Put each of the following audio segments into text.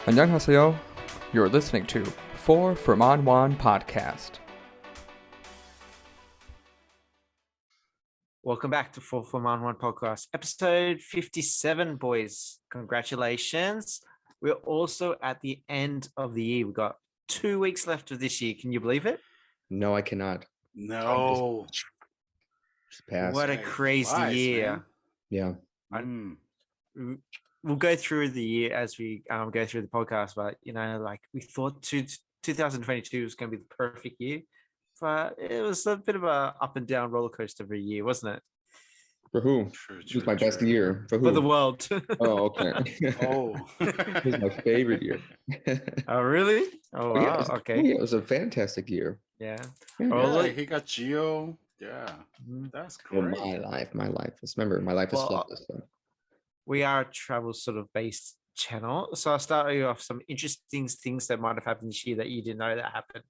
안녕하세요. You're listening to 4 from On One podcast. Welcome back to 4 from On One podcast, episode 57, boys. Congratulations. We're also at the end of the year. We've got 2 weeks left of this year. Can you believe it? No, I cannot. No. Just pass. What a Hey, crazy flies, year. Yeah. We'll go through the year as we go through the podcast, but we thought 2022 was going to be the perfect year, but it was a bit of a up and down roller coaster of a year, wasn't it? For who? True, It was my best year. For who? For the world. Oh, okay. Oh. It was my favorite year. Oh, really? Oh, wow. Yeah, Okay. yeah, it was a fantastic year. Yeah. Yeah. Oh, Yeah, he got Geo. Yeah, that's Well, great. my life. Just remember, my life is Well, flawless. So. we are a travel sort of based channel. So I'll start you off some interesting things that might have happened this year that you didn't know that happened.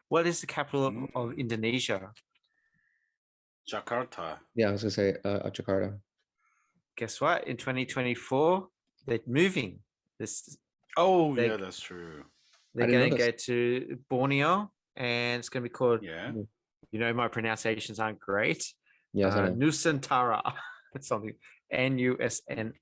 What is the capital of Indonesia? Jakarta. Yeah, I was gonna say Jakarta. Guess what? In 2024, they're moving. Oh, They- yeah, that's true. They're I didn't going know to go to Borneo, and it's going to be called, Yeah. my pronunciations aren't great. Yes, I know. Nusantara. Something. Nusantara.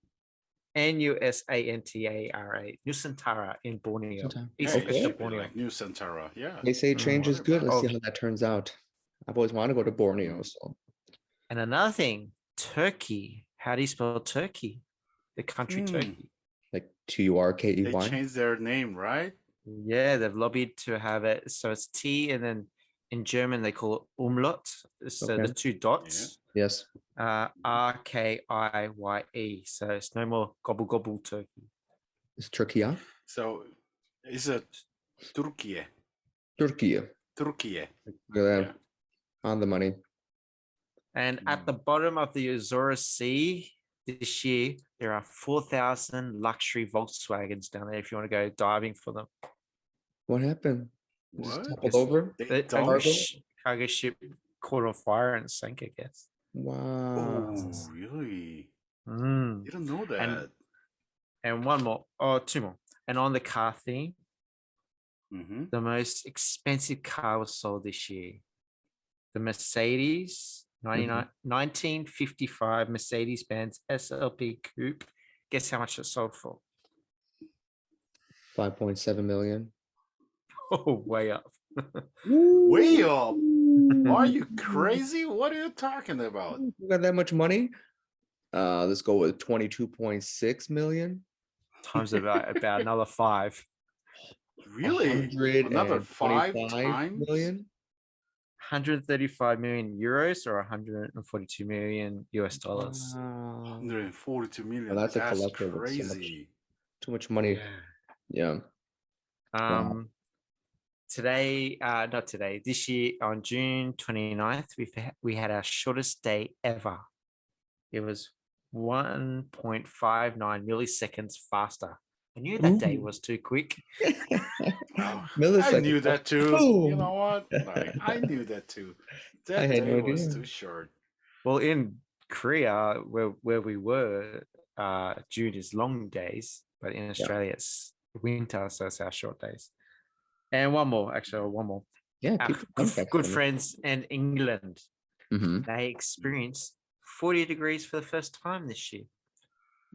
Nusantara in Borneo. Nusantara. East Yeah, Okay. it of should be Borneo. like New Santara. Yeah. They say change is good. Let's see Oh. how that turns out. I've always wanted to go to Borneo. So And another thing, Turkey. How do you spell Turkey? The country Turkey. like They Turkey. changed their name, right? Yeah, they've lobbied to have it. So it's T, and then in German they call it Umlaut. So Okay. the two dots. Yes. RKIYE. So it's no more gobble gobble Turkey. It's Turkey. So is it Turkey? Turkey. Turkey. Look at that. Yeah. On the money. And at the bottom of the Azores Sea this year, there are 4,000 luxury Volkswagens down there if you want to go diving for them. What happened? It What? just toppled over? They The don't. cargo ship caught on fire and sank, I guess. Wow. Oh, really? Mm. You don't know that. And one more, or two more. And on the car theme, Mm-hmm. the most expensive car was sold this year. The Mercedes 1955 Mercedes-Benz SLP Coupe. Guess how much it sold for? 5.7 million. Oh, way up. Way up. Are you crazy? What are you talking about? You got that much money? Let's go with 22.6 million. Times about another 5. Really? Another 5 125 times? million? 135 million euros or 142 million US dollars. Wow. 142 million. Well, that's a collector with so much- crazy. Too much money. Yeah. Wow. This year on June 29th, we had our shortest day ever. It was 1.59 milliseconds faster. I knew that day Ooh. was too quick. Oh, I Milliseconds. knew that too. Boom. You know what? Like, I knew that too. I That had day no was idea. too short. Well, in Korea, where we were, June is long days, but in Australia it's winter, so it's our short days. And one more. Yeah. Our Keep the fun facts good coming. friends in England, Mhm. they experienced 40 degrees for the first time this year.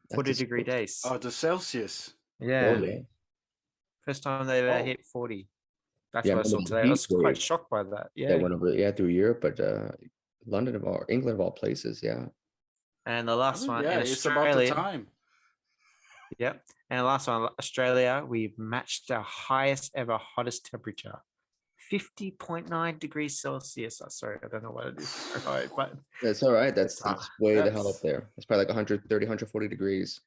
That's 40-degree disgusting. days. Oh, the Celsius. Yeah. Oh, yeah. First time they ever Oh. hit 40. That's Yeah, what I saw remember the today. I was heat quite wave shocked by that. That Yeah. went over through Europe, but England of all places, yeah. And the last one Yeah, in it's about the Australia. time. Yep. And the last one, Australia, we matched our highest ever hottest temperature. 50.9 degrees Celsius. Oh, sorry, I don't know what it is. Right, but That's all right. That's way the hell That's- up there. It's probably like 130, 140 degrees.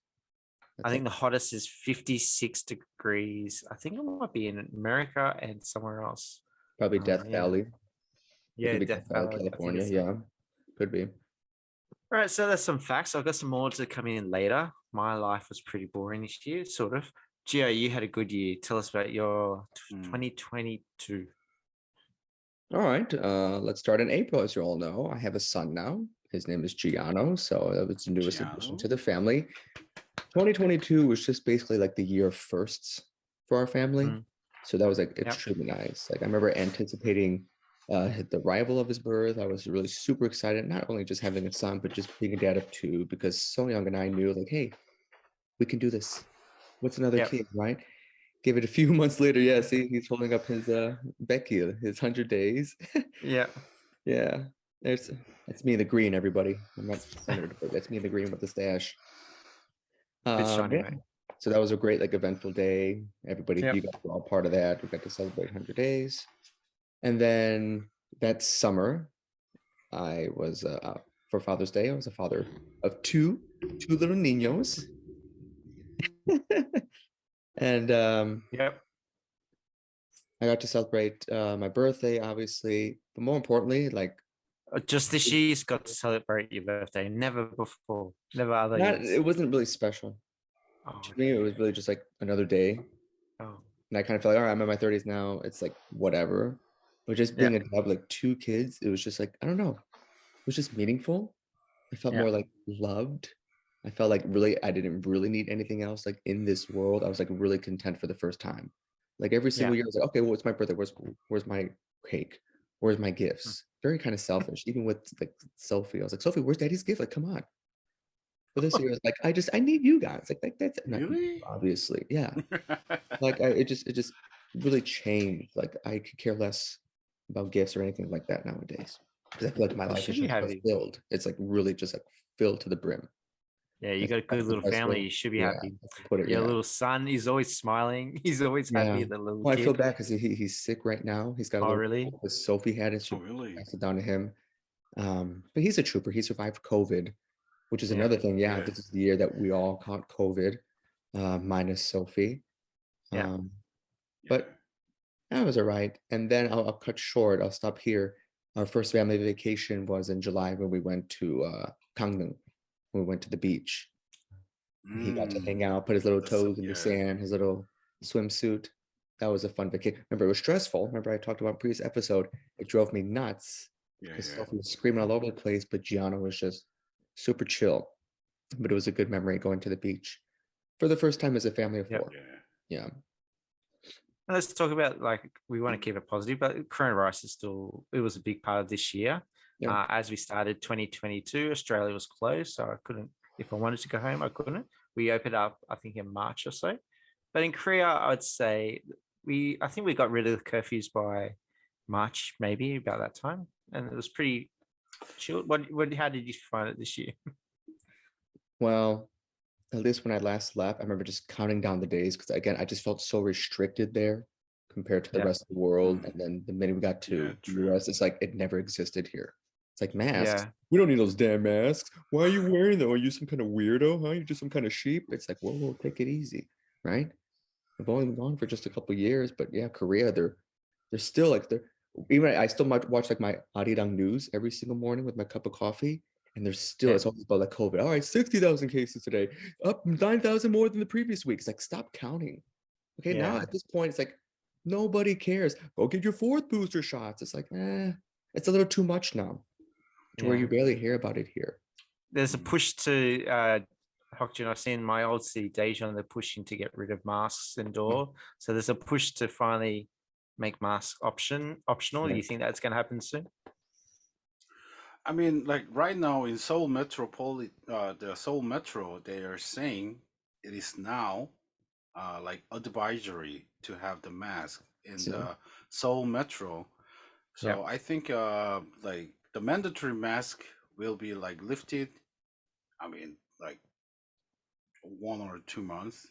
I think the hottest is 56 degrees. I think it might be in America and somewhere else. probably Death yeah. Valley. It Yeah, could be Death Valley, I think California. it's- Yeah, could be. All right, so that's some facts. I've got some more to come in later. My life was pretty boring this year, sort of. Gio, you had a good year. Tell us about your 2022. All right. Let's start in April. As you all know, I have a son now. His name is Giano. So that was the newest addition Giano. to the family. 2022 was just basically like the year of firsts. for our family. Mm. So that was like Yep. extremely nice. Like I remember anticipating the arrival of his birth. I was really super excited, not only just having a son, but just being a dad of two, because So Young and I knew like, hey, we can do this. What's another Yep. kid, right? Give it a few months later. Yeah, see, he's holding up his Becky, his 100 days. Yeah. Yeah, there's that's me in the green, everybody. I'm not centered, but that's me in the green with the stash. Bit shiny, Yeah. mate. So that was a great like eventful day. Everybody, Yep. you guys were all part of that. We got to celebrate 100 days. And then that summer, I was for Father's Day, I was a father of two little niños. And Yep. I got to celebrate my birthday, obviously, but more importantly, like Just this year, you got to celebrate your birthday. Never before. Never other not, years. it wasn't really special. Oh, To me, it okay. was really just like another day. Oh, And I kind of felt like, all right, I'm in my 30s now. It's like whatever. But just yeah. being a dad with like two kids, it was just like, I don't know. It was just meaningful. I felt Yeah. more like loved. I felt like really I didn't really need anything else like in this world. I was like really content for the first time. Like every Yeah. single year, I was like, okay, well, it's my birthday. Where's my cake? Where's my Mm. gifts? Very kind of selfish. Even with like Sophie, I was like, Sophie, where's daddy's gift? Like, come on. For this year, I was like, I need you guys. Like that's not Really? obviously. Yeah. Like it just really changed. Like I could care less about gifts or anything like that nowadays. Because I feel like my You life should is be just happy. fulfilled. It's like really just like filled to the brim. Yeah, you That's, got a good that's the little best family. way. You should be Yeah, happy. to put it. Your Yeah, little son, he's always smiling. He's always yeah. happy, the little Well, I feel kid. bad because he's sick right now. He's got a Oh, little really? cold that Sophie had, and Oh, she really? passed it down to him. But he's a trooper. He survived COVID, which is Yeah. another thing. Yeah, Yeah. this is the year that we all caught COVID, minus Sophie. Yeah. Um, Yeah. but that was all right. And then I'll cut short. I'll stop here. Our first family vacation was in July when we went to Gangneung. We went to the beach. He got to hang Mm. out, put his little That's toes in the yeah. sand, his little swimsuit. That was a fun vacation. Remember, it was stressful. Remember, I talked about previous episode. It drove me nuts Yeah. because Yeah. Sophie was screaming all over the place, but Gianna was just super chill. But it was a good memory going to the beach for the first time as a family of Yeah. four. Yeah. Yeah. Let's talk about like we want to keep it positive, but coronavirus is still it was a big part of this year. Yeah. As we started 2022, Australia was closed, so I couldn't. If I wanted to go home, I couldn't. We opened up, I think, in March or so. But in Korea, I would say I think we got rid of the curfews by March, maybe about that time, and it was pretty chill. How did you find it this year? Well, at least when I last left, I remember just counting down the days because again, I just felt so restricted there compared to the Yeah, rest of the world. Mm. And then the minute we got Yeah. to the True. US, it's like it never existed here. It's like masks. yeah, We don't need those damn masks. Why are you wearing them? Are you some kind of weirdo? Huh? You just some kind of sheep? It's like, whoa, take it easy, right? I've only been gone for just a couple years, but yeah, Korea, they're still like they're even I still might watch like my Arirang news every single morning with my cup of coffee, and there's still yeah, it's always about like COVID. All right, 60,000 cases today, up 9,000 more than the previous week. It's like stop counting. Okay, now yeah, at this point, it's like nobody cares. Go get your fourth booster shots. It's like, it's a little too much now, to where you yeah. barely hear about it here. There's a Mm. push to Hokjin, I've seen my old city, Daejeon, they're pushing to get rid of masks indoor. So there's a push to finally make masks optional. Do Yeah, you think that's going to happen soon? I mean, like right now in Seoul the Seoul Metro, they are saying it is now like advisory to have the mask in see, the Seoul Metro. Yeah, So I think like the mandatory mask will be like lifted. I mean, like 1 or 2 months,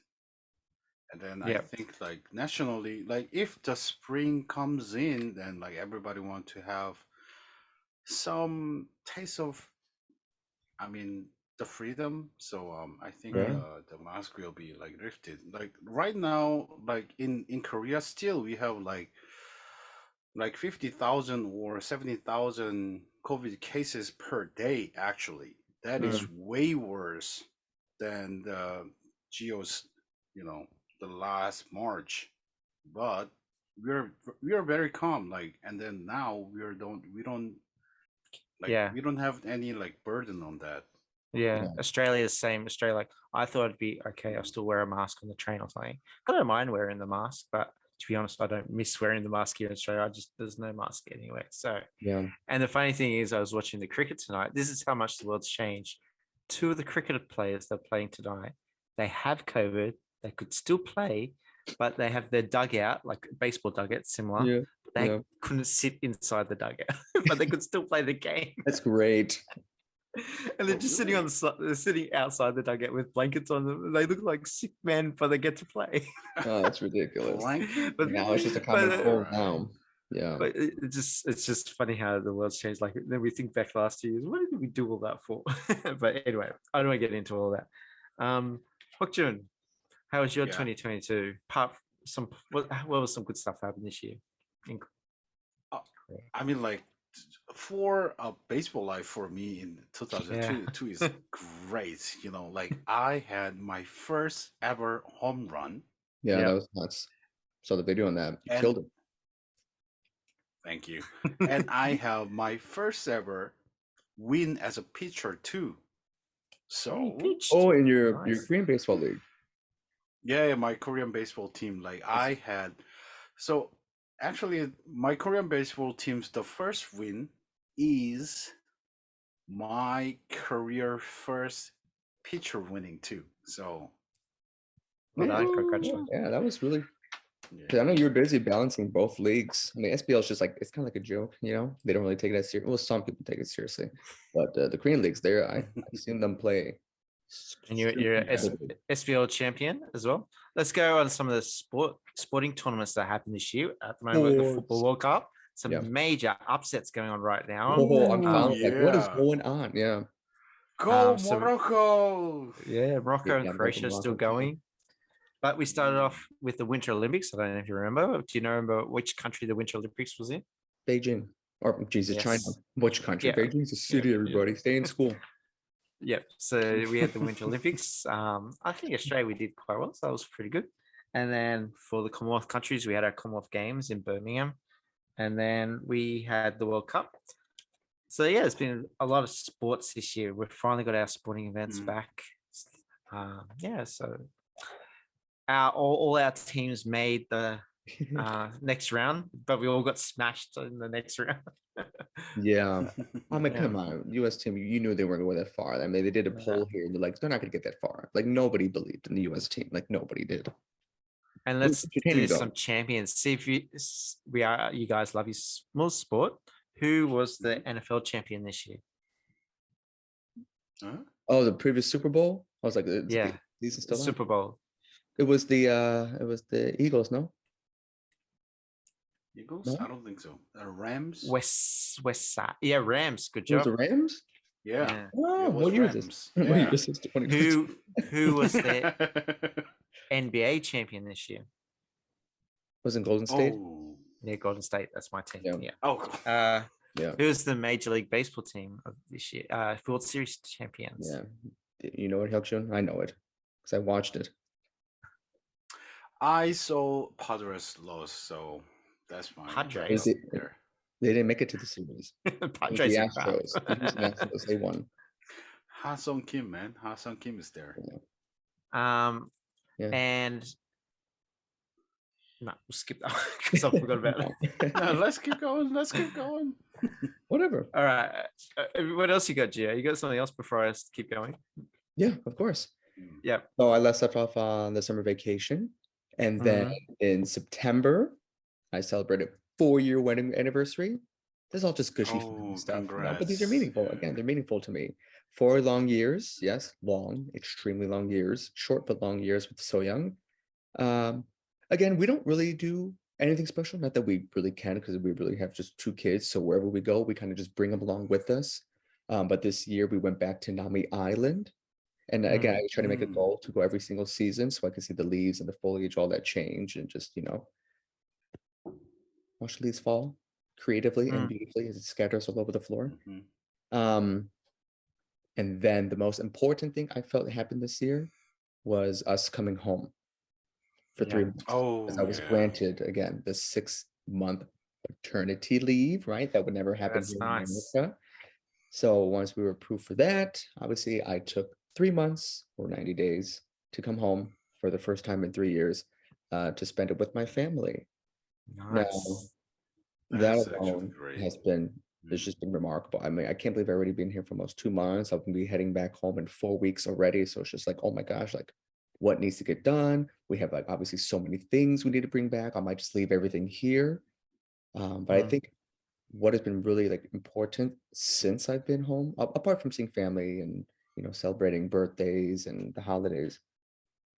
and then I yeah, think like nationally, like if the spring comes in, then like everybody want to have some taste of, I mean, the freedom. So I think yeah, mm, the mask will be like lifted. Like right now, like in Korea, still we have like 50,000 or 70,000 COVID cases per day. Actually, that yeah, is mm, way worse than the Geo's, you know, the last March. But we are very calm. Like, and then now we don't like yeah. we don't have any like burden on that. Yeah, Yeah. Australia is same. Australia, like I thought it'd be okay. I'll still wear a mask on the train or something. I don't mind wearing the mask, but to be honest, I don't miss wearing the mask here in Australia. There's no mask anyway. So, Yeah. and the funny thing is, I was watching the cricket tonight. This is how much the world's changed. Two of the cricket players that are playing tonight, they have COVID. They could still play, but they have their dugout, like baseball dugout, similar. Yeah. But they Yeah. couldn't sit inside the dugout, but they could still play the game. That's great. And they're Oh, just sitting really? on the they're sitting outside the dugout with blankets on them. They look like sick men, but they get to play. Oh, that's ridiculous. Blanket? but Now it's just a but, common cold now. Yeah. but it's just funny how the world's changed. Like then we think back last years, what did we do all that for? But anyway, I don't want to get into all that. Hok Jun, how was your Yeah. 2022? Apart some what was some good stuff happened this year? I mean, like, for a baseball life for me in 2022 is great. You know, like I had my first ever home run, Yeah, Yeah. that was nuts. Saw the video on that. You and killed it. thank you. And I have my first ever win as a pitcher too. Oh, you So pitched. Oh, in your Nice. Korean baseball league. yeah, my Korean baseball team, like I had, so actually my Korean baseball team's the first win is my career first pitcher winning too. So Well done, Yeah, congratulations. yeah, that was really. yeah, 'Cause I know you were busy balancing both leagues. I mean, SPL is just like it's kind of like a joke, you know. They don't really take it as serious. Well, some people take it seriously, but the Korean leagues, there, I've seen them play. And you're super a competitive. SBL champion as well. Let's go on some of the sporting tournaments that happened this year. At the moment, the Football Sports. World Cup. Some Yeah. major upsets going on right now. Oh, I'm Ooh, following. Like, what is yeah. going on? Yeah. Go So Morocco! yeah, Morocco and Yeah, go for Croatia are still Morocco too. going. But we started off with the Winter Olympics. I don't know if you remember. Do you know remember which country the Winter Olympics was in? Beijing. Or Jesus, China. Yes. Which country? Yeah. Beijing's a city, everybody. Stay in school. Yep. So we had the Winter Olympics. I think Australia we did quite well, so that was pretty good. And then for the Commonwealth countries, we had our Commonwealth Games in Birmingham, and then we had the World Cup. So yeah, it's been a lot of sports this year. We've finally got our sporting events back. Yeah, so all our teams made the next round, but we all got smashed in the next round. Yeah. I mean, Yeah. come on. US team, you knew they weren't going that far. I mean, they did a Yeah. poll here and they're like, they're not going to get that far. Like, nobody believed in the US team. Like, nobody did. And It was let's entertaining, do though. some champions. See if you guys love your small sport. Who was the NFL champion this year? Huh? Oh, the previous Super Bowl? I was like, Yeah, season the still on? Super Bowl. It was the Eagles, no? Eagles? No? I don't think so. Rams? West Side. Yeah, Rams. Good It was job. the Rams? Yeah. Yeah. Oh, It was what year is this? Rams. What Yeah. year is this? 2022? Who was the NBA champion this year? Was in Golden State? Oh. Yeah, Golden State. That's my team. Yeah. Yeah. Oh, cool. Yeah. Who was the Major League Baseball team of this year? World Series champions. Yeah. You know it, Hyukjun? I know it because I watched it. I saw Padres lose, so that's fine. Padres? There. They didn't make it to the series. It was Padres the are crap. Astros. The Houston Astros, they won. Ha Sung Kim, man. Ha Sung Kim is there. Yeah. And no, we'll skip that because I forgot about it. No, let's keep going. Let's keep going. Whatever. All right. What else you got, Gio? You got something else before I keep going? Yeah, of course. Yep. So I left off on the summer vacation. And then in September, I celebrated 4-year wedding anniversary. This is all just gushy stuff. You know, but these are Congrats. meaningful. Yeah. Again, they're meaningful to me. 4 long years. Yes, long, extremely long years. Short but long years with So Young. Again, we don't really do anything special. Not that we really can, because we really have just 2 kids. So wherever we go, we kind of just bring them along with us. But this year we went back to Nami Island. And again, I try to make a goal to go every single season so I can see the leaves and the foliage, all that change, and just, you know, watch the leaves fall creatively and beautifully as it scatters all over the floor. And then the most important thing I felt happened this year was us coming home for 3 months. Oh, because I was granted, again, the 6-month paternity leave, right? That would never happen That's here nice. in America. So once we were approved for that, obviously I took 3 months or 90 days to come home for the first time in 3 years to spend it with my family. Now, Nice. that That's actually alone great. has been, it's Mm. just been remarkable. I mean, I can't believe I've already been here for almost 2 months. I'm gonna be heading back home in 4 weeks already. So it's just like, oh my gosh, like what needs to get done? We have like obviously so many things we need to bring back. I might just leave everything here. But I Mm, think what has been really like important since I've been home, apart from seeing family and celebrating birthdays and the holidays,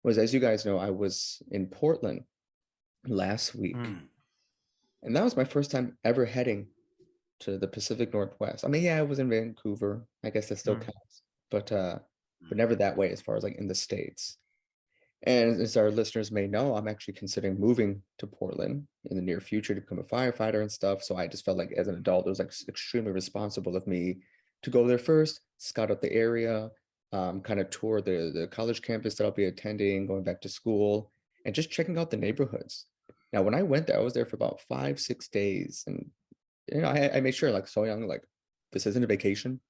was, as you guys know, I was in Portland last week, mm, Mm. and that was my first time ever heading to the Pacific Northwest. I mean, yeah, I was in Vancouver. I guess that still mm. counts, but Mm. never that way as far as like in the States. And as our listeners may know, I'm actually considering moving to Portland in the near future to become a firefighter and stuff. So I just felt like as an adult, it was like extremely responsible of me to go there first, scout out the area, kind of tour the college campus that I'll be attending, going back to school, and just checking out the neighborhoods. Now, when I went there, I was there for about 5, 6 days, and I made sure, like, so young, like, this isn't a vacation.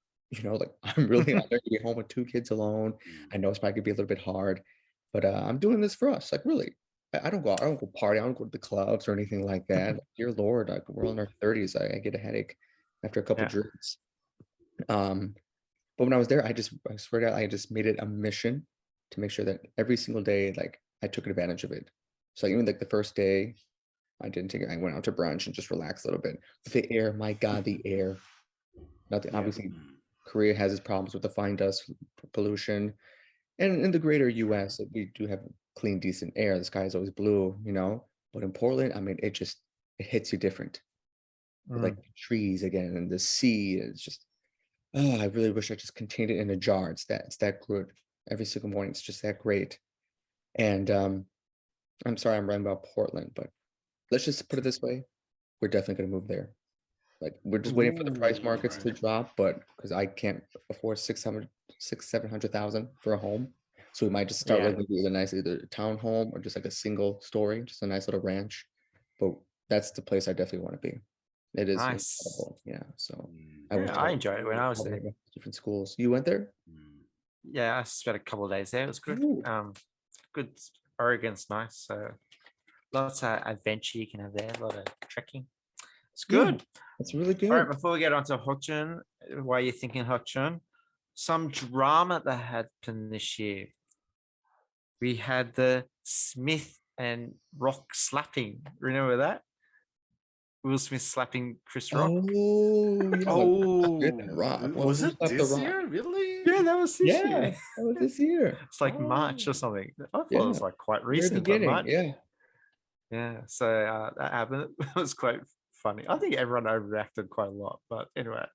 Like, I'm really not there to be home with 2 kids alone. Mm. I know it's probably gonna be a little bit hard, but I'm doing this for us. Like, really, I don't go party. I don't go to the clubs or anything like that. Like, dear Lord, like, we're all in our 30s. I get a headache after a couple Yeah. drinks. Um, but when I was there, I swear to God, I just made it a mission to make sure that every single day, like, I took advantage of it. So like, even like the first day, I didn't take it. I went out to brunch and just relaxed a little bit. The air, my God, the air. Nothing. Yeah. Obviously, Mm. Korea has its problems with the fine dust pollution, and in the greater Sure. U.S., we do have clean, decent air. The sky is always blue. But in Portland, I mean, it hits you different. With like Mm. the trees again and the sea. It's just, oh, I really wish I just contained it in a jar. It's that good. Every single morning, it's just that great. And I'm sorry I'm writing about Portland, but let's just put it this way: we're definitely gonna move there. Like, we're just waiting for the price Ooh. markets to Right. drop, but because I can't afford 700,000 for a home. So we might just start Yeah. like maybe with a nice either town home or just like a single story, just a nice little ranch. But that's the place I definitely want to be. It is Nice. incredible. Yeah. So Mm. I Yeah, wish I enjoyed it when I was probably there. have different schools. You went there? Mm. Yeah, I spent a couple of days there. It was good. Ooh, Good. Oregon's nice. So lots of adventure you can have there. A lot of trekking. It's yeah, good. that's really All right, good. before we get on to Hotchun, why are you thinking Hotchun? Some drama that happened this year. We had the Smith and Rock slapping. Remember that? Will Smith slapping Chris Rock. Oh, yeah, like Smith and Oh, Rock. Well, was who's it left the this Rock? year? Really? Yeah, that was this Yeah, year. that was this year. It's like March or Oh. something. I thought it Yeah, was like quite very recent, but beginning. March. Yeah. Yeah, so that happened. It was quite funny. I think everyone overreacted quite a lot, but anyway,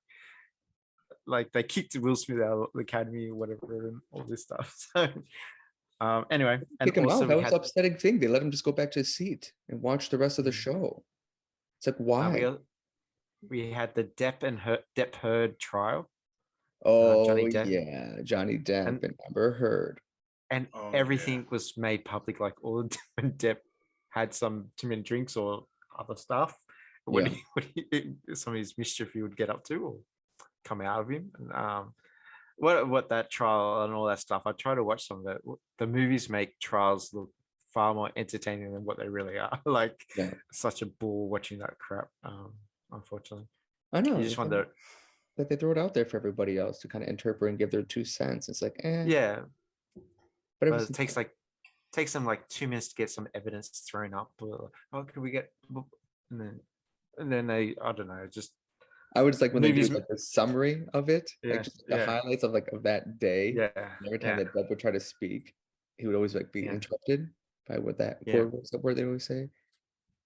like they kicked Will Smith out of the academy or whatever, and all this stuff. So anyway, and Kick him out. also That we was the had upsetting thing. They let him just go back to his seat and watch the rest of the mm, show. It's like, uh, we why? al- we had the Depp Heard trial, Oh Johnny Depp, yeah, Johnny Depp and and Amber Heard. and Oh yeah. everything was made public. Like all the when Depp had some too many drinks or other stuff. What Yeah, he, some of his mischief he would get up to or come out of him. And, what that trial and all that stuff. I try to watch some of it. The movies make trials look far more entertaining than what they really are. Like yeah. such a bore watching that crap. Unfortunately, I you know. just wonder. That they throw it out there for everybody else to kind of interpret and give their 2 cents. It's like, Yeah, but ever but it since, takes them like 2 minutes to get some evidence thrown up. Or, oh, can we get? And then they, I don't know, just I would just like when they do movies. like the summary of it, like Yeah, just the yeah, highlights of that day. yeah, And every time yeah, that Depp would try to speak, he would always like be yeah, interrupted by what that yeah. word was, the word they always say.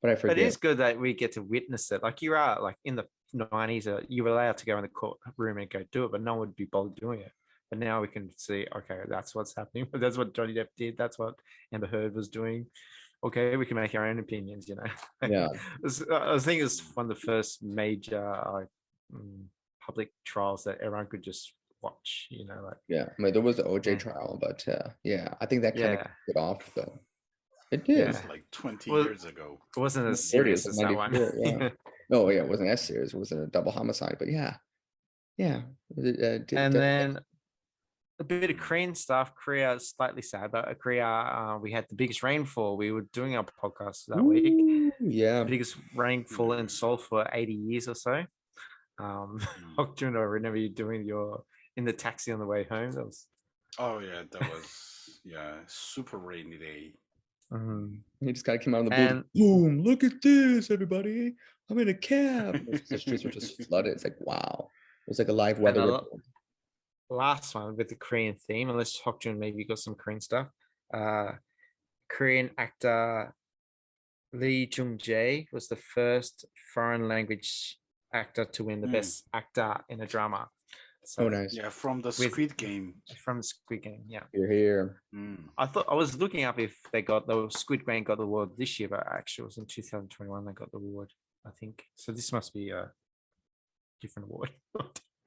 But I But it forget. is good that we get to witness it. Like you are, like in the 90s, you were allowed to go in the courtroom and go do it, but no one would be bothered doing it. But now we can see, okay, that's what's happening. That's what Johnny Depp did. That's what Amber Heard was doing. Okay, we can make our own opinions. Yeah, I think it's one of the first major mm, public trials that everyone could just watch. Like yeah. I mean, there was the OJ yeah, trial, but yeah, I think that kind of yeah, kicked it off though. It That did. was yeah. like 20 Well, years ago. it wasn't In as the 30s, serious like as that one. 94. Yeah. Yeah, No, yeah, it wasn't as serious. It was a double homicide, but yeah. Yeah. And then a bit of Korean stuff. Korea is slightly sad, but Korea, we had the biggest rainfall. We were doing our podcast that week. Ooh, yeah. Biggest rainfall in Yeah. Seoul for 80 years or so. Mm. Hokjun, I remember you doing your in the taxi on the way home. That was Oh yeah, that was super rainy day. He just kind of came out of the blue. and Boom! Look at this, everybody! I'm in a cab. The streets were just flooded. It's like wow. It was like a live and weather the report. last one with the Korean theme, unless Hokjun maybe got some Korean stuff. Uh, Korean actor Lee Jung Jae was the first foreign language actor to win the Mm. best actor in a drama. Oh, So nice. Yeah, from the with Squid Game. from Squid Game, yeah. You're here. Mm. I was looking up if they got the Squid Game got the award this year, but actually it was in 2021 they got the award, I think. So this must be a different award.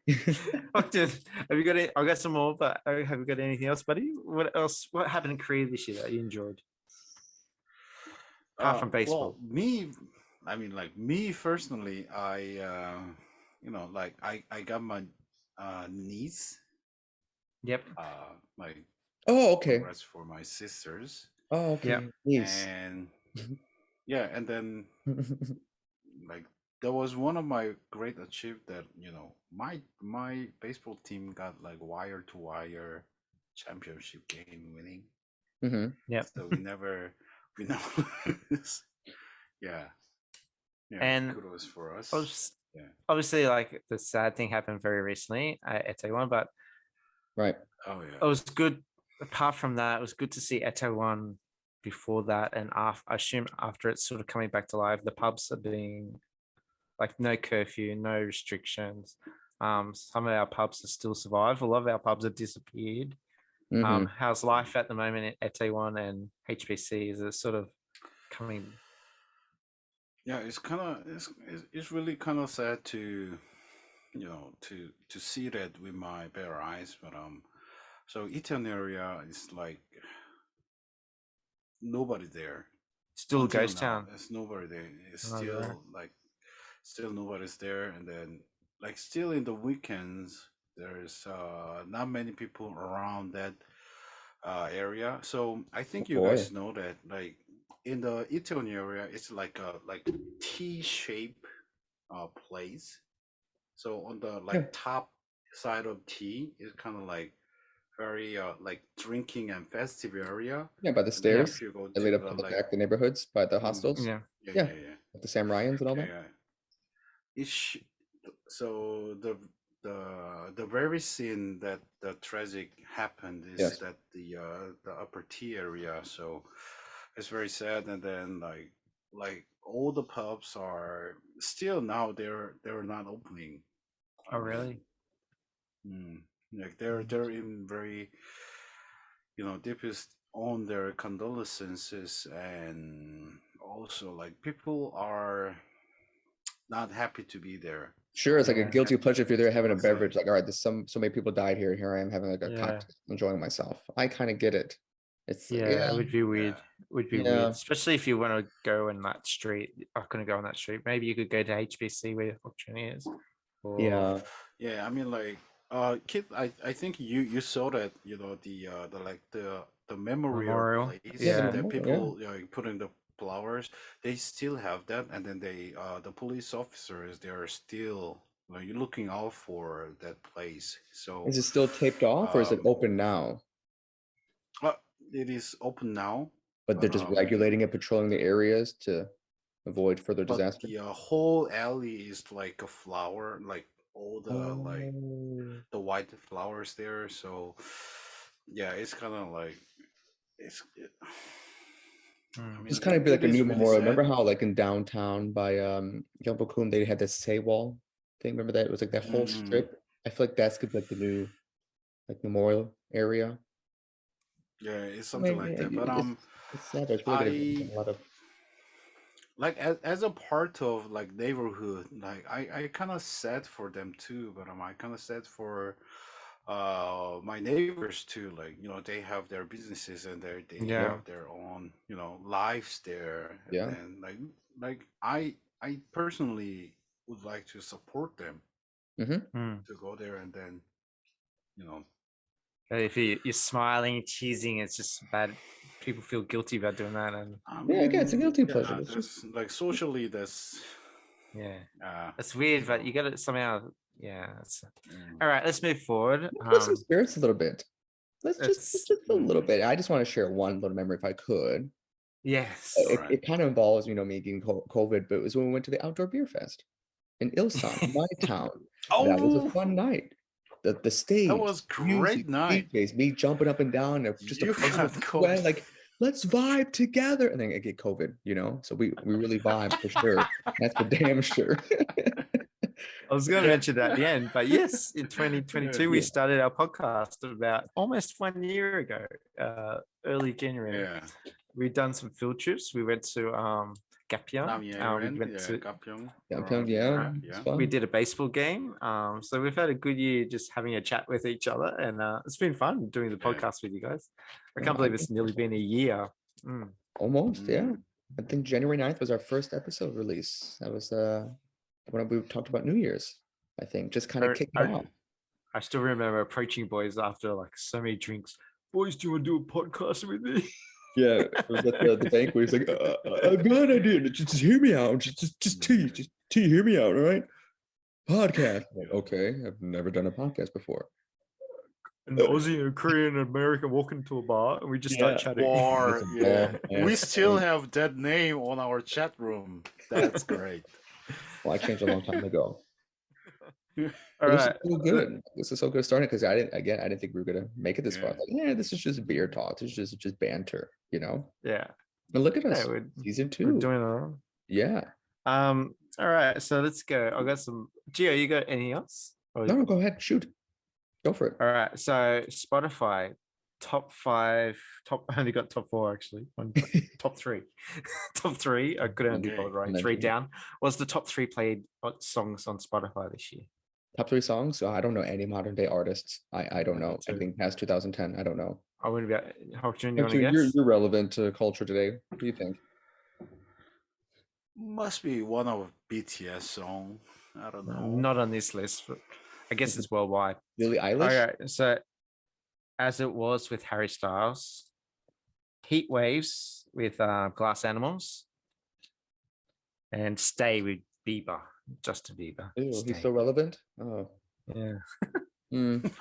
Have you got any? I got some more, but have you got anything else, buddy? What else? What happened in Korea this year that you enjoyed? Apart from Well, baseball. I mean, like me personally, I got my niece, Yep. my Oh, okay. congrats for my sisters, Oh, Yep. okay. Nice. and yeah, and then like there was one of my great achieve that my baseball team got like wire to wire championship game winning, Hmm. Yep. so we never yeah. Yeah, And kudos for us. obs- Yeah. obviously, like the sad thing happened very recently at Taiwan, but Right. Oh yeah. it was good. Apart from that, it was good to see Etaewon before that, and after, I assume after it's sort of coming back to life, the pubs are being like no curfew, no restrictions. Some of our pubs have still survived. A lot of our pubs have disappeared. Hmm. How's life at the moment at Etaewon and HBC? Is it sort of coming? Yeah, it's really kind of sad to to see that with my bare eyes, but so Eton area is like nobody there Still a until ghost now. town. There's nobody there. It's Oh, really? still like still nobody's there, and then like still in the weekends there's not many people around that area. So I Oh think you boy. guys know that like in the Itaewon area, it's like a T-shape place. So on the Yeah. like top side of T is kind of like very like drinking and festive area, Yeah, by the and then Yeah. if stairs you go that lead to up the to the like back, the neighborhoods by the mm, hostels. Yeah. yeah Yeah, yeah yeah with the Sam Ryans and all yeah that. yeah it's so the very scene that the tragic happened is Yes. that the upper T area, so it's very sad. And then like all the pubs are still now they're not opening. Oh, really? Mm, like they're in very deepest on their condolences, and also like people are not happy to be there. Sure, it's like So a Yeah. guilty pleasure if you're it's there kind having a of sad. beverage. Like, all right, there's so many people died here. Here I am having like a Yeah. cocktail, enjoying myself. I kind of get it. It's Yeah, yeah, it would be Yeah. weird. Would be weird, yeah, especially if you want to go in that street. I couldn't go on that street. Maybe you could go to HBC where auction is, or yeah. Yeah, I mean like Kit, I think you saw that, the like the memorial memorial. Yeah, the place Yeah, that memorial. people put in the flowers. They still have that, and then the police officers, they are still like looking out for that place. Yeah. So Is it still taped off or is it um open now? uh, it is open now, But they're but just regulating it, patrolling the areas to avoid further but disaster. the whole alley is like a flower, like all the like Oh, the white flowers there. So yeah, it's kind of like I mm. mean, just kind of be like it a is new really memorial. sad. Remember how like in downtown by Yeonbokgung they had this say wall thing? Remember that? It was like that whole Mm-mm. strip. I feel like that's gonna be like the new like memorial area. Yeah, it's I something mean, like that. But it's sad, but it's really gonna bring I a lot of like as a part of like neighborhood, like I kind of sad for them too. But I kind of sad for my neighbors too. Like they have their businesses, and they yeah, Yeah, have their own lives there. And yeah. then like I personally would like to support them. Mm. to go there and then, you know. If you're smiling, cheesing, it's just bad. People feel guilty about doing that, and I Yeah, again, it's a mean, guilty pleasure. yeah, It's just that's like socially, that's yeah, uh, that's weird. But so, you got to somehow, yeah. mm, All right, let's move forward. lift some spirits a little bit. Let's It's just a little bit. I just want to share one little memory if I could. yes. all right. It kind of involves, me getting COVID, but it was when we went to the outdoor beer fest in Ilsan, my town. That was a Oh, fun night. The that stage, was music, great night. DJs, me jumping up and down, just a You puddle got of COVID. sweat, like let's vibe together. And then I get COVID, So we really vibe for sure. That's for damn sure. I was going to mention that at the end, but yes, in 2022 we Yeah. started our podcast about almost 1 year ago, early January. Yeah. We've done some field trips. We went to Gapyeong. We Namyang, went yeah, to Gapyeong, Downtown, around yeah, there, it's yeah. we fun. did a baseball game. So we've had a good year just having a chat with each other, and it's been fun doing the Yeah. podcast with you guys. I Yeah, can't believe it's nearly been a year. Mm. Almost, yeah. Mm. I think January 9th was our first episode release. That was when we talked about New Year's, I think, just kind of I, kick it I, off. I still remember approaching boys after like so many drinks. Boys, do you want to do a podcast with me? Yeah, it was at the banquet. He's like, I've got an idea. Just hear me out. Just hear me out, all right? Podcast. I'm like, okay, I've never done a podcast before. An Aussie and a Korean and American walk into a bar and we just start Yeah. chatting. War, It's a yeah. ball We ass still thing. have that name on our chat room. That's great. Well, I changed a long time ago. All But this is right. so good. This is so good starting because I didn't think we were gonna make it this far. I Yeah. was like, yeah, this is just beer talk. This is just banter, Yeah. And look at Yeah, us, we're, season we're 2. doing it all. Yeah. All right, so let's go. I got some Gio, you got anything else? No, go ahead, shoot, go for it. All right, so Spotify top 5, I only got top 4 actually. Top 3. Top 3. I couldn't be Okay. bothered, right? And then 3 two. down. Was the top 3 played songs on Spotify this year? Top 3 songs. So I don't know any modern day artists. I don't know. Two. Anything past 2010. I don't know. I wouldn't be. Hok Jun, you want to Actually, guess? you're relevant to culture today. What do you think? Must be one of BTS song. I don't know. Not on this list, but I guess it's worldwide. Billie All Eilish. right, so as it was with Harry Styles, Heat Waves with Glass Animals, and Stay with Bieber, Justin Bieber. Ew, Stay. he's so relevant. Oh. Yeah. Mm.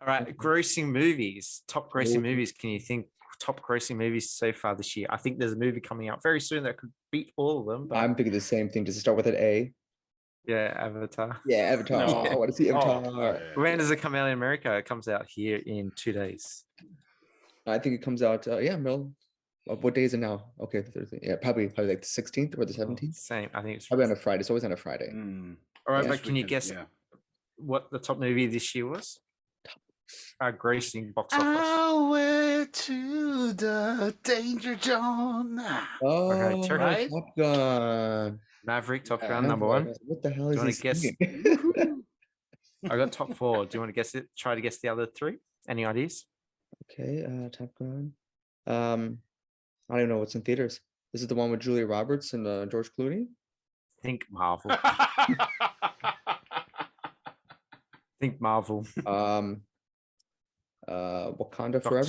All right, grossing movies. Top grossing Ooh. movies. Can you think top grossing movies so far this year? I think there's a movie coming out very soon that could beat all of them. But I'm thinking the same thing. Does it start with an A? yeah, Avatar. Yeah, Avatar. No. I want to see Avatar. yeah. When does it come out in America? It comes out here in 2 days. I think it comes out. Mel. What day is it now? Okay, the Thursday. Yeah, probably like the 16th or the 17th. Same. I think it's Probably on a Friday. It's always on a Friday. Mm. all right. Yeah. But can you Weekend, guess yeah. what the top movie this year was? Grossing box office. I went to the danger zone. Oh, Terry. Right? Top Gun. Maverick, Top Yeah, Gun, number Maverick. 1. What the hell Do is you he want to guess? singing? I got top 4. Do you want to guess it? Try to guess the other 3. Any ideas? Okay, Top Gun. I don't even know what's in theaters. This is the one with Julia Roberts and George Clooney. Think Marvel. Think Marvel. Wakanda Forever.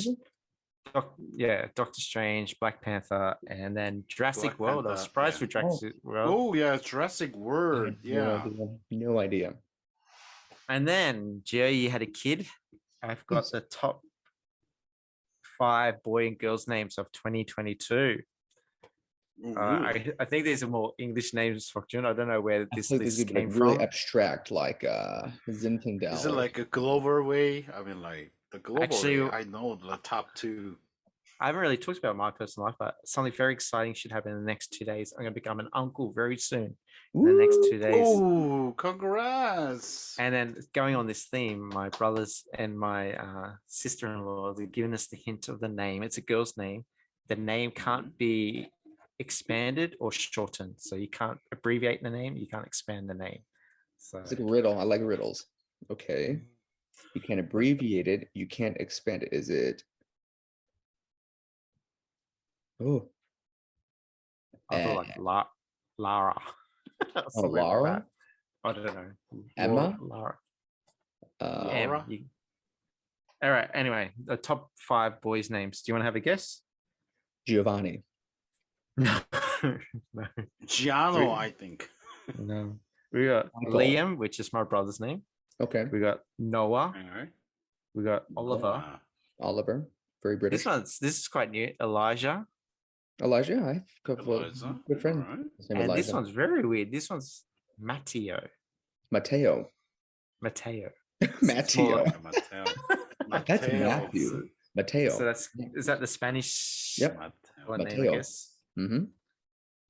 Doctor Strange, Black Panther, and then Jurassic Black World. I was Panther, surprised yeah. with Jurassic World. Oh yeah, Jurassic World. Yeah. No idea. And then Gio, you had a kid. I've got the top 5 boy and girls names of 2022. I think these are more English names for June. I don't know where I this think list these would be came like really from. abstract, like Zinfandel. Is it like a global way? I mean, like the global Actually, way. I know the top 2. I haven't really talked about my personal life, but something very exciting should happen in the next 2 days. I'm going to become an uncle very soon. In the next 2 days. Oh, congrats! And then going on this theme, my brothers and my sister-in-law, they've given us the hint of the name. It's a girl's name. The name can't be expanded or shortened. So you can't abbreviate the name. You can't expand the name. So It's like a riddle. I like riddles. Okay. You can't abbreviate it. You can't expand it. Is it? Oh. I thought like Lara. Oh, Lara? I don't know. Emma? Laura. Laura? All right. Anyway, the top 5 boys' names. Do you want to have a guess? Giovanni. No. No. Giano, I think. No. We got Michael. Liam, which is my brother's name. Okay. We got Noah. All right. We got Oliver. Noah. Oliver. Very British. This is quite new. Elijah. Elijah. I have a couple of Eliza. good friends. All right. His name And Elijah. this one's very weird. This one's Matteo. Mateo. Matteo. Mateo. Mateo. That's Mateo. Matthew. Mateo. So is that the Spanish Yep. Mateo. name, I Mateo. guess? Mm-hmm.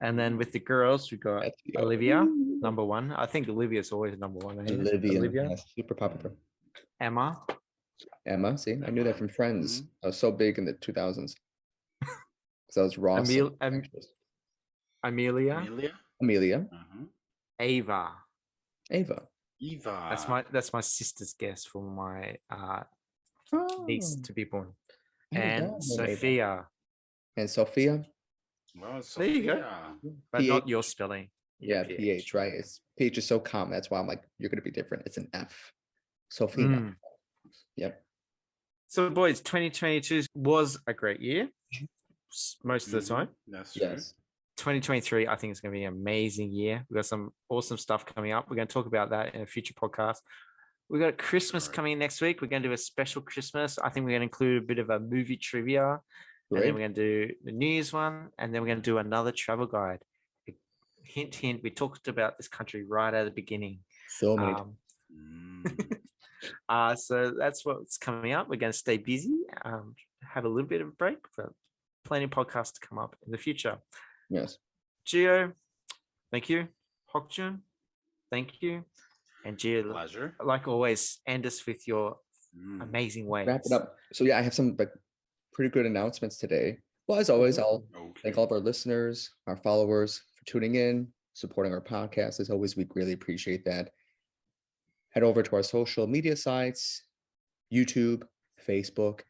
And then with the girls, we got Mateo. Olivia, number 1. I think Olivia's always number 1. eh? Olivia. Yes, super popular. Emma. Emma. See, I knew that from Friends. I was so big in the 2000s. Because I was Ross. Amelia. Amelia. Amelia. Ava. Ava. Eva. That's my sister's guess for my niece Oh. to be born. I have a And dog named Ava. Sophia. And Sophia. Well, There you go. Sophia. But not PH. your spelling. Yeah, Your PH, right? It's PH is so common. That's why I'm like, you're gonna be different. It's an F. Sophia. Yep. So, boys, 2022 was a great year most of the time. That's true. Yes. 2023, I think it's going to be an amazing year. We've got some awesome stuff coming up. We're going to talk about that in a future podcast. We've got Christmas coming next week. We're going to do a special Christmas. I think we're going to include a bit of a movie trivia. And then we're going to do the New Year's one. And then we're going to do another travel guide. Hint, hint, we talked about this country right at the beginning. So many. So that's what's coming up. We're going to stay busy, have a little bit of a break, but plenty of podcasts to come up in the future. Yes. Gio, thank you. Hokjun, thank you. And Gio, Pleasure. like always, end us with your amazing ways. Wrap it up. So yeah, I have some like pretty good announcements today. Well, as always, I'll thank all of our listeners, our followers for tuning in, supporting our podcast. As always, we really appreciate that. Head over to our social media sites, YouTube, Facebook,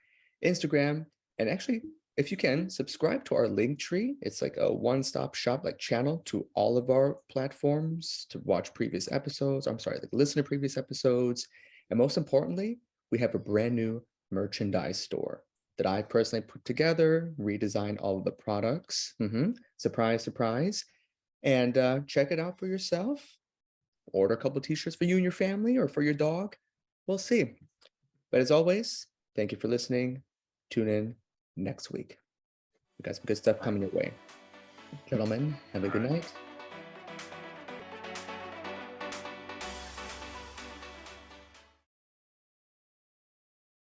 Instagram, and actually, if you can, subscribe to our link tree. It's like a one-stop shop like channel to all of our platforms to watch previous episodes. Like listen to previous episodes. And most importantly, we have a brand new merchandise store that I personally put together, redesigned all of the products. Surprise, surprise. And check it out for yourself. Order a couple of t-shirts for you and your family or for your dog. We'll see. But as always, thank you for listening. Tune in next week. We got some good stuff coming your way. Gentlemen, have a good night.